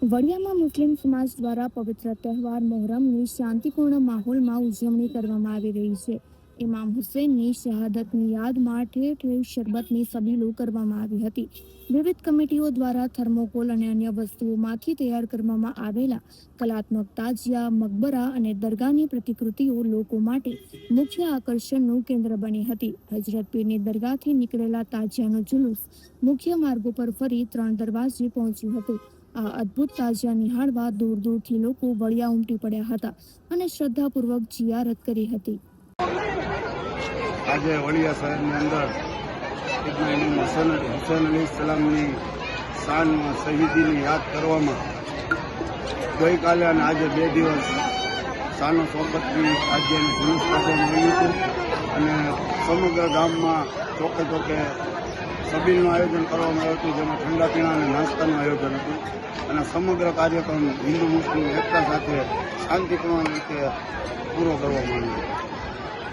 વડિયામાં મુસ્લિમ સમાજ દ્વારા પવિત્ર તહેવાર મોહરમની શાંતિપૂર્ણ માહોલમાં ઉજવણી કરવામાં આવી રહી છે. ઇમામ હુસૈનની શહાદતની યાદમાં ઠેર ઠેર શરબતની સબીલો કરવામાં આવી હતી. વિવિધ કમિટીઓ દ્વારા થર્મોકોલ અને અન્ય વસ્તુઓમાંથી તૈયાર કરવામાં આવેલા કલાત્મક તાજિયા, મકબરા અને દરગાહની પ્રતિકૃતિઓ લોકો માટે મુખ્ય આકર્ષણનું કેન્દ્ર બની હતી. હજરત પીરની દરગાહથી નીકળેલા તાજિયાનો જુલુસ મુખ્ય માર્ગો પર ફરી 3 દરવાજે પહોંચ્યું હતું. આ અદ્ભુત તાજિયા નિહાળવા દૂર દૂરથી લોકો વડિયા ઉમટી પડ્યા હતા અને શ્રદ્ધાપૂર્વક જિયારત કરી હતી. આજે વડિયા શહેરની અંદર ઇમામ હુસૈન અલી સલામની શાનમાં શહીદીની યાદ કરવામાં ગઈકાલે અને આજે 2 દિવસ શાનો સોબતની તાજિયાનું જુલુસ કાઢવામાં આવ્યું હતું અને સમગ્ર ગામમાં ચોકે ચોકે સબીલનું આયોજન કરવામાં આવ્યું હતું, જેમાં ઠંડા પીણા અને નાસ્તાનું આયોજન હતું અને સમગ્ર કાર્યક્રમ હિન્દુ મુસ્લિમ એકતા સાથે શાંતિપૂર્ણ રીતે પૂરો કરવામાં આવ્યો.